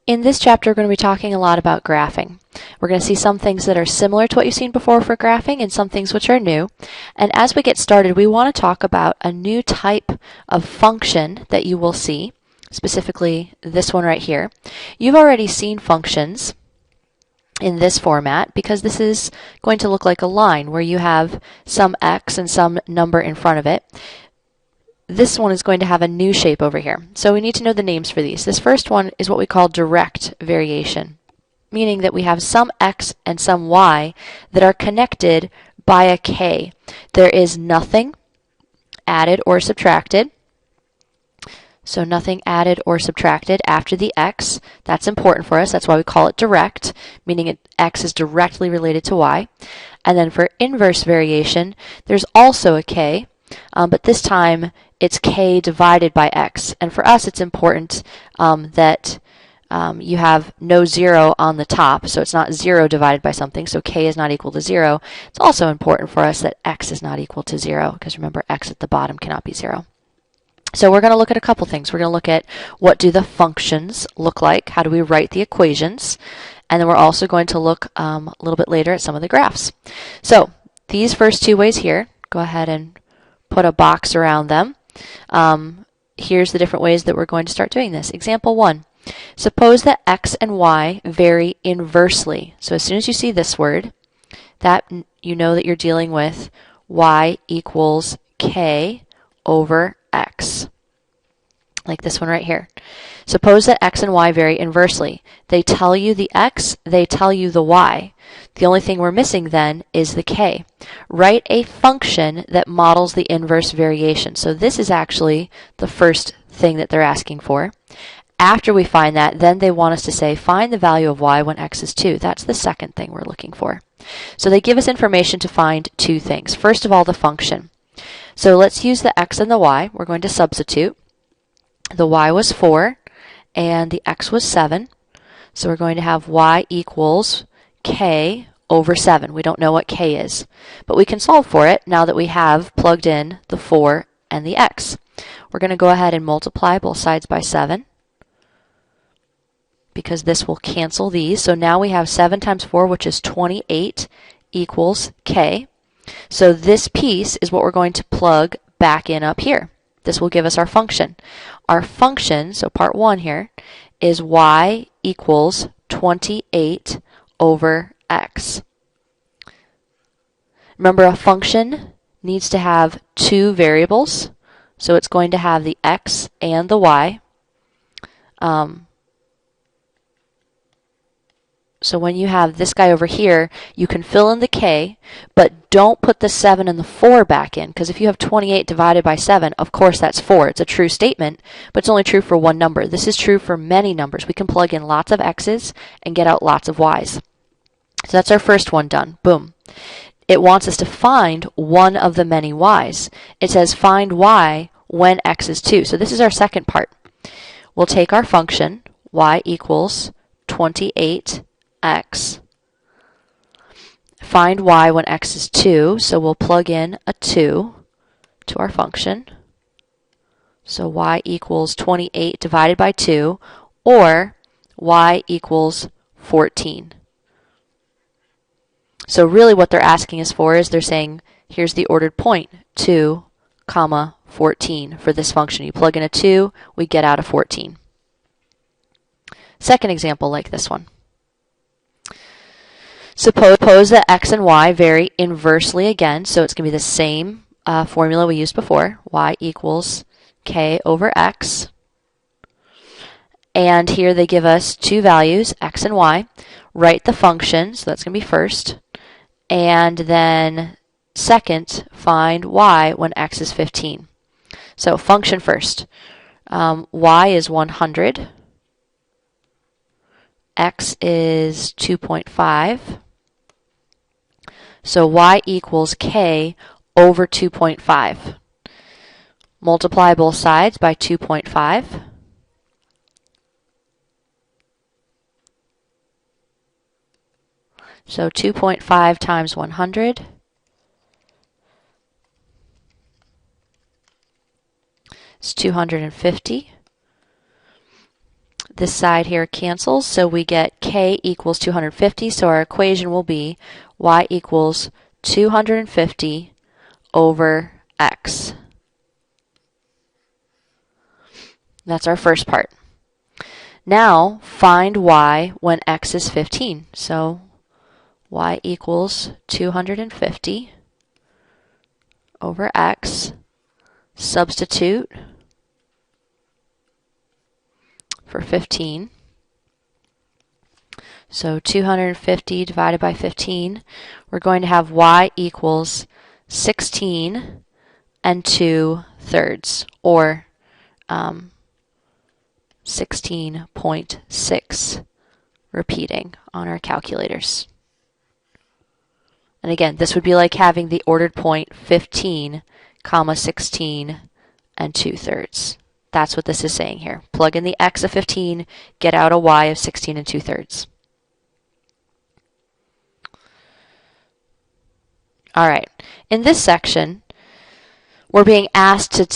In this chapter, we're going to be talking a lot about graphing. We're going to see some things that are similar to what you've seen before for graphing and some things which are new. And as we get started, we want to talk about a new type of function that you will see, specifically this one right here. You've already seen functions in this format because this is going to look like a line where you have some x and some number in front of it. This one is going to have a new shape over here. So we need to know the names for these. This first one is what we call direct variation, meaning that we have some x and some y that are connected by a k. There is nothing added or subtracted. So nothing added or subtracted after the x. That's important for us. That's why we call it direct, meaning x is directly related to y. And then for inverse variation, there's also a k, but this time it's k divided by x. And for us, it's important that you have no 0 on the top, so it's not 0 divided by something, so k is not equal to 0. It's also important for us that x is not equal to 0, because remember, x at the bottom cannot be 0. So we're going to look at a couple things. We're going to look at what do the functions look like, how do we write the equations, and then we're also going to look a little bit later at some of the graphs. So these first two ways here, go ahead and put a box around them. Here's the different ways that we're going to start doing this. Example 1. Suppose that x and y vary inversely. So as soon as you see this word, that you know that you're dealing with y equals k over x, like this one right here. Suppose that x and y vary inversely. They tell you the x, they tell you the y. The only thing we're missing then is the k. Write a function that models the inverse variation. So this is actually the first thing that they're asking for. After we find that, then they want us to say, find the value of y when x is 2. That's the second thing we're looking for. So they give us information to find two things. First of all, the function. So let's use the x and the y. We're going to substitute. The y was 4 and the x was 7. So we're going to have y equals k over 7. We don't know what k is, but we can solve for it now that we have plugged in the 4 and the x. We're going to go ahead and multiply both sides by 7 because this will cancel these. So now we have 7 times 4, which is 28, equals k. So this piece is what we're going to plug back in up here. This will give us our function. Our function, so part 1 here, is y equals 28 over x. Remember, a function needs to have two variables, so it's going to have the x and the y. So when you have this guy over here, you can fill in the k, but don't put the 7 and the 4 back in, because if you have 28 divided by 7, of course that's 4. It's a true statement, but it's only true for one number. This is true for many numbers. We can plug in lots of x's and get out lots of y's. So that's our first one done. Boom. It wants us to find one of the many y's. It says find y when x is 2. So this is our second part. We'll take our function, y equals 28 x. Find y when x is 2, so we'll plug in a 2 to our function. So y equals 28 divided by 2, or y equals 14. So really what they're asking us for is they're saying, here's the ordered point, 2, comma, 14 for this function. You plug in a 2, we get out a 14. Second example like this one. Suppose that x and y vary inversely again, so it's going to be the same formula we used before, y equals k over x. And here they give us two values, x and y. Write the function, so that's going to be first. And then second, find y when x is 15. So function first. Y is 100. X is 2.5. So y equals k over 2.5. Multiply both sides by 2.5. So 2.5 times 100 is 250. This side here cancels, so we get k equals 250, so our equation will be y equals 250 over x. That's our first part. Now find y when x is 15. So y equals 250 over x. Substitute for 15. So 250 divided by 15, we're going to have y equals 16 and 2/3, or 16.6 repeating on our calculators. And again, this would be like having the ordered point 15, comma 16 and 2/3. That's what this is saying here. Plug in the x of 15, get out a y of 16 and 2/3. All right, in this section, we're being asked to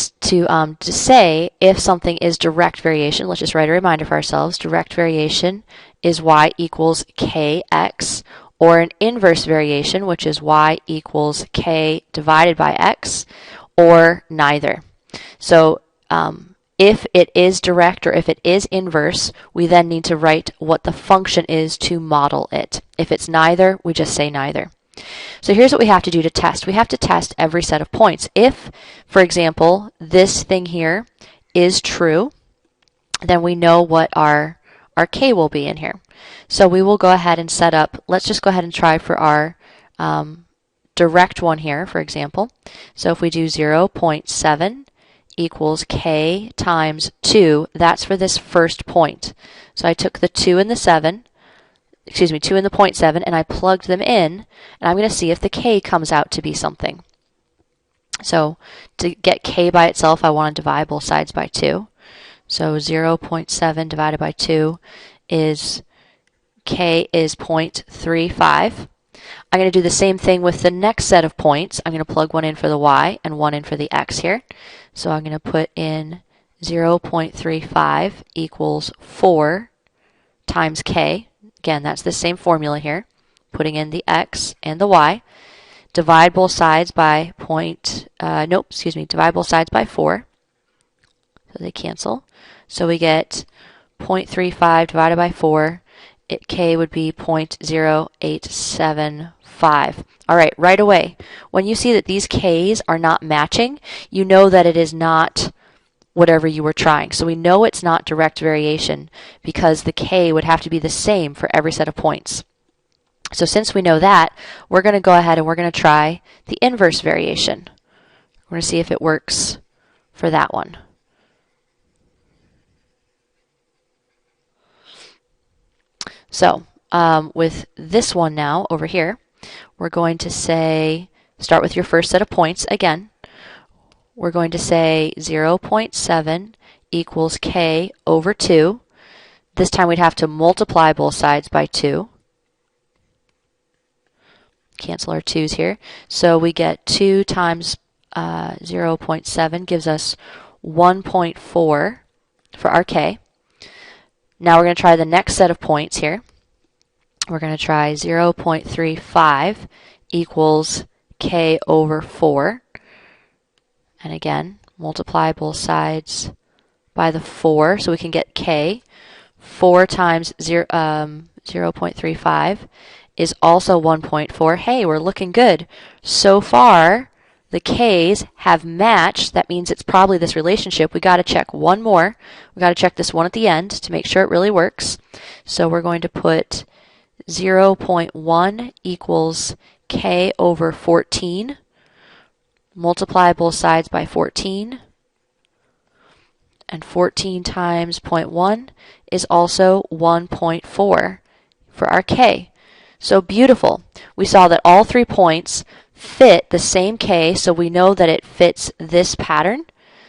say if something is direct variation. Let's just write a reminder for ourselves. Direct variation is y equals kx, or an inverse variation, which is y equals k divided by x, or neither. So if it is direct or if it is inverse, we then need to write what the function is to model it. If it's neither, we just say neither. So here's what we have to do to test. We have to test every set of points. If, for example, this thing here is true, then we know what our k will be in here. So we will go ahead and set up, let's just go ahead and try for our direct one here, for example. So if we do 0.7 equals k times 2, that's for this first point. So I took the 2 and the 7, 2 and the 0.7, and I plugged them in, and I'm going to see if the k comes out to be something. So to get k by itself, I want to divide both sides by 2. So 0.7 divided by 2 is k is 0.35. I'm going to do the same thing with the next set of points. I'm going to plug one in for the y and one in for the x here. So I'm going to put in 0.35 equals 4 times k. Again, that's the same formula here. Putting in the x and the y. Divide both sides by divide both sides by 4. So they cancel. So we get 0.35 divided by 4. K would be 0.0875. All right, right away, when you see that these k's are not matching, you know that it is not whatever you were trying. So we know it's not direct variation because the k would have to be the same for every set of points. So since we know that, we're going to go ahead and we're going to try the inverse variation. We're going to see if it works for that one. So with this one now over here, we're going to say, start with your first set of points again. We're going to say 0.7 equals k over 2. This time we'd have to multiply both sides by 2. Cancel our 2's here. So we get 2 times 0.7 gives us 1.4 for our k. Now we're going to try the next set of points here. We're going to try 0.35 equals k over 4. And again, multiply both sides by the 4 so we can get k. 4 times 0.35 is also 1.4. Hey, we're looking good. So far, the k's have matched. That means it's probably this relationship. We got to check one more. We got to check this one at the end to make sure it really works. So we're going to put 0.1 equals k over 14. Multiply both sides by 14. And 14 times 0.1 is also 1.4 for our k. So beautiful. We saw that all 3 points fit the same k, so we know that it fits this pattern.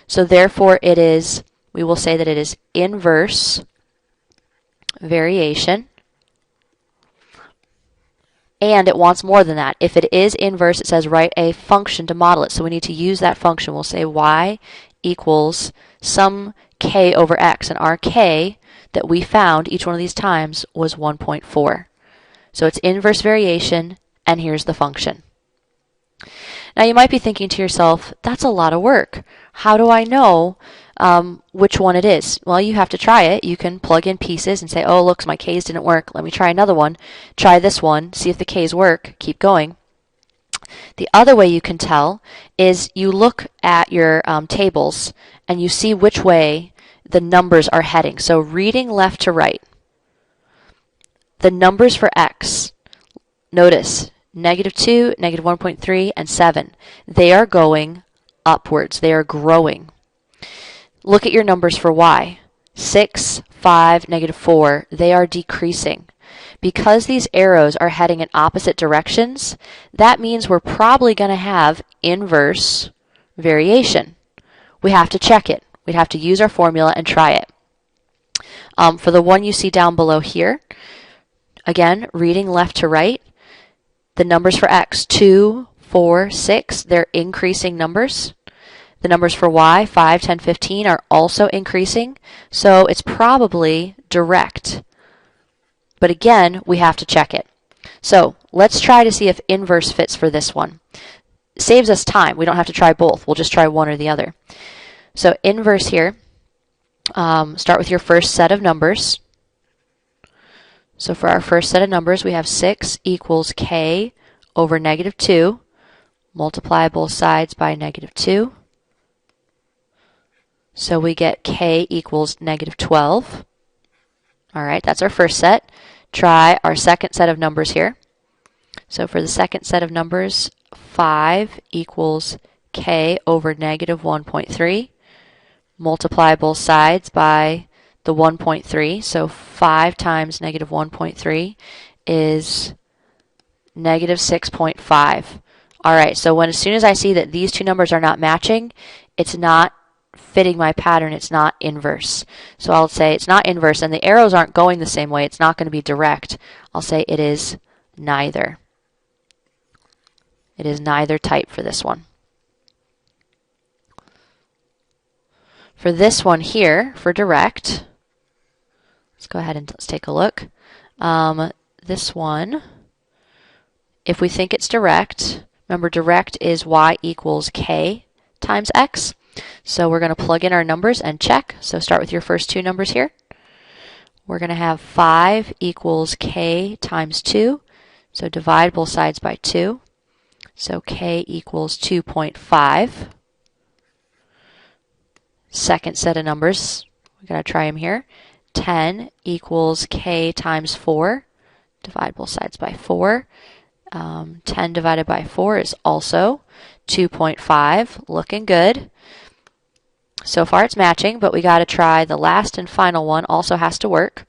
So therefore it is, we will say that it is inverse variation. And it wants more than that. If it is inverse, it says write a function to model it. So we need to use that function. We'll say y equals some k over x. And our k, that we found each one of these times was 1.4. So it's inverse variation, and here's the function. Now you might be thinking to yourself, that's a lot of work. How do I know which one it is? Well, you have to try it. You can plug in pieces and say, oh, look, my K's didn't work. Let me try another one. Try this one. See if the K's work. Keep going. The other way you can tell is you look at your tables and you see which way the numbers are heading. So reading left to right, the numbers for x, notice -2, -1.3, and 7. They are going upwards. They are growing. Look at your numbers for y. 6, 5, -4. They are decreasing. Because these arrows are heading in opposite directions, that means we're probably going to have inverse variation. We have to check it. We'd have to use our formula and try it. For the one you see down below here, again, reading left to right, the numbers for x, 2, 4, 6, they're increasing numbers. The numbers for y, 5, 10, 15, are also increasing, so it's probably direct. But again, we have to check it. So let's try to see if inverse fits for this one. It saves us time. We don't have to try both. We'll just try one or the other. So inverse here, start with your first set of numbers. So for our first set of numbers, we have 6 equals k over -2. Multiply both sides by -2. So we get k equals -12. All right, that's our first set. Try our second set of numbers here. So for the second set of numbers, 5 equals k over -1.3. Multiply both sides by the 1.3. So 5 times -1.3 is -6.5. All right, so as soon as I see that these two numbers are not matching, it's not fitting my pattern, it's not inverse. So I'll say it's not inverse, and the arrows aren't going the same way. It's not going to be direct. I'll say it is neither. It is neither type for this one. For this one here, for direct, let's go ahead and let's take a look. This one, if we think it's direct, remember direct is y equals k times x. So we're going to plug in our numbers and check. So start with your first two numbers here. We're going to have 5 equals k times 2. So divide both sides by 2. So k equals 2.5. Second set of numbers, we're going to try them here. 10 equals k times 4. Divide both sides by 4. 10 divided by 4 is also 2.5. Looking good. So far it's matching, but we got to try the last and final one also has to work.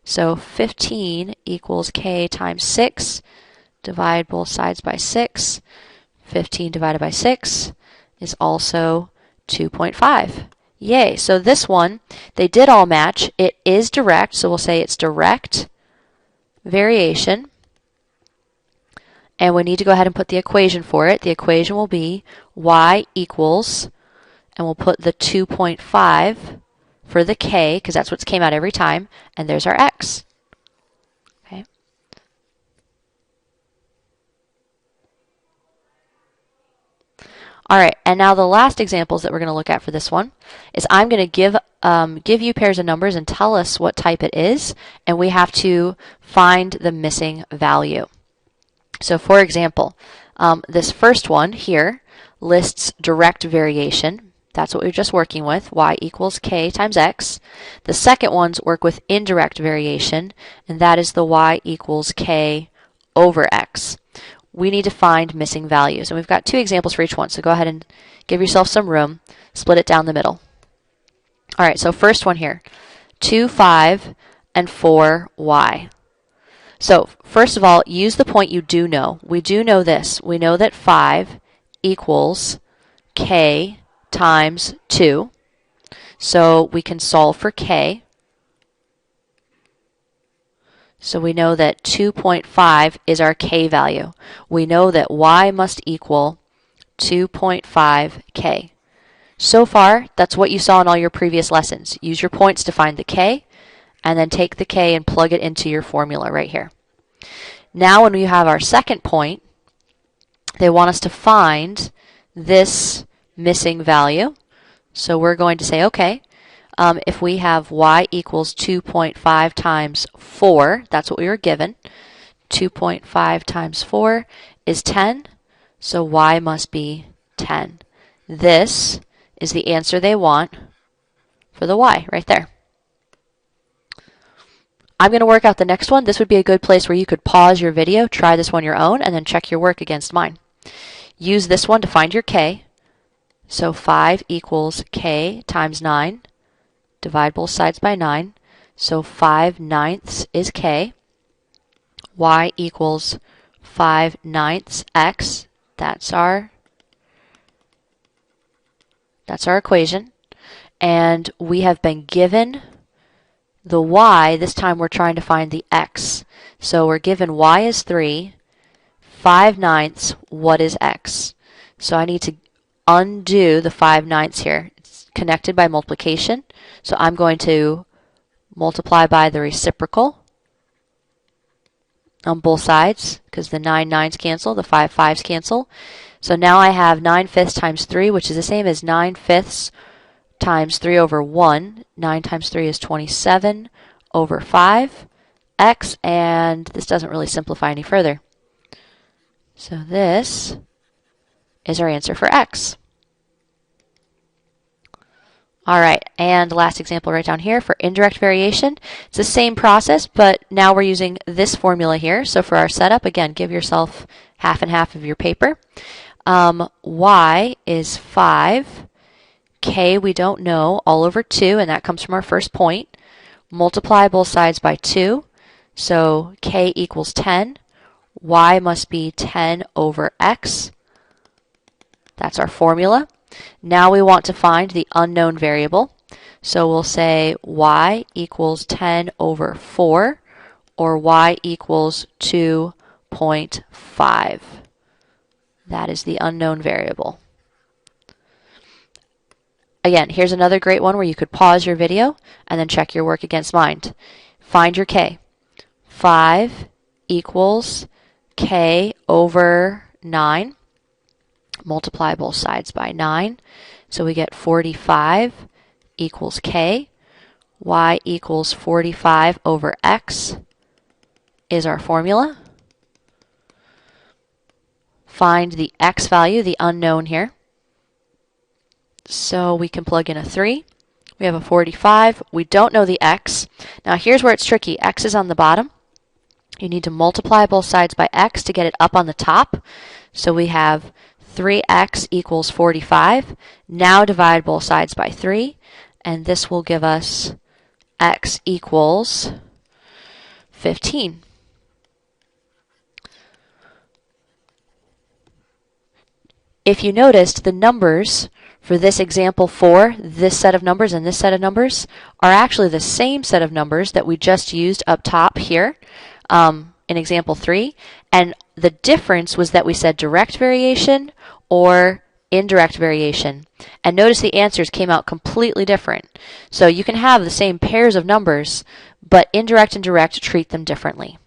So 15 equals k times 6. Divide both sides by 6. 15 divided by 6 is also 2.5. Yay. So this one, they did all match. It is direct, so we'll say it's direct variation. And we need to go ahead and put the equation for it. The equation will be y equals, and we'll put the 2.5 for the k, because that's what came out every time, and there's our x. Okay. All right, and now the last examples that we're going to look at for this one is I'm going to give you pairs of numbers and tell us what type it is, and we have to find the missing value. So for example, this first one here lists direct variation. That's what we were just working with, y equals k times x. The second ones work with indirect variation, and that is the y equals k over x. We need to find missing values, and we've got two examples for each one, so go ahead and give yourself some room, split it down the middle. All right, so first one here, 2, 5, and 4y. So first of all, use the point you do know. We do know this. We know that 5 equals k times 2. So we can solve for k. So we know that 2.5 is our k value. We know that y must equal 2.5k. So far, that's what you saw in all your previous lessons. Use your points to find the k, and then take the k and plug it into your formula right here. Now when we have our second point, they want us to find this missing value. So we're going to say, okay, if we have y equals 2.5 times 4, that's what we were given. 2.5 times 4 is 10, so y must be 10. This is the answer they want for the y right there. I'm going to work out the next one. This would be a good place where you could pause your video, try this one your own, and then check your work against mine. Use this one to find your k. So 5 equals k times 9. Divide both sides by 9. So 5/9 is k. Y equals 5/9 x. That's our equation. And we have been given the y. This time we're trying to find the x. So we're given y is 3. 5/9, what is x? So I need to undo the 5/9 here. It's connected by multiplication. So I'm going to multiply by the reciprocal on both sides because the 9/9s cancel, the 5/5s cancel. So now I have 9/5 times 3, which is the same as 9/5 times 3 over 1. 9 times 3 is 27 over 5 x, and this doesn't really simplify any further. So this is our answer for x. All right, and last example right down here for indirect variation. It's the same process, but now we're using this formula here. So for our setup, again, give yourself half and half of your paper. Y is 5. K we don't know, all over 2, and that comes from our first point. Multiply both sides by 2. So k equals 10. Y must be 10 over x. That's our formula. Now we want to find the unknown variable. So we'll say y equals 10 over 4, or y equals 2.5. That is the unknown variable. Again, here's another great one where you could pause your video and then check your work against mine. Find your k. 5 equals k over 9. Multiply both sides by 9. So we get 45 equals k. Y equals 45 over x is our formula. Find the x value, the unknown here. So we can plug in a 3. We have a 45. We don't know the x. Now here's where it's tricky. X is on the bottom. You need to multiply both sides by x to get it up on the top. So we have 3x equals 45. Now divide both sides by 3, and this will give us x equals 15. If you noticed, the numbers for this example 4, this set of numbers and this set of numbers, are actually the same set of numbers that we just used up top here in example 3. And the difference was that we said direct variation or indirect variation. And notice the answers came out completely different. So you can have the same pairs of numbers, but indirect and direct treat them differently.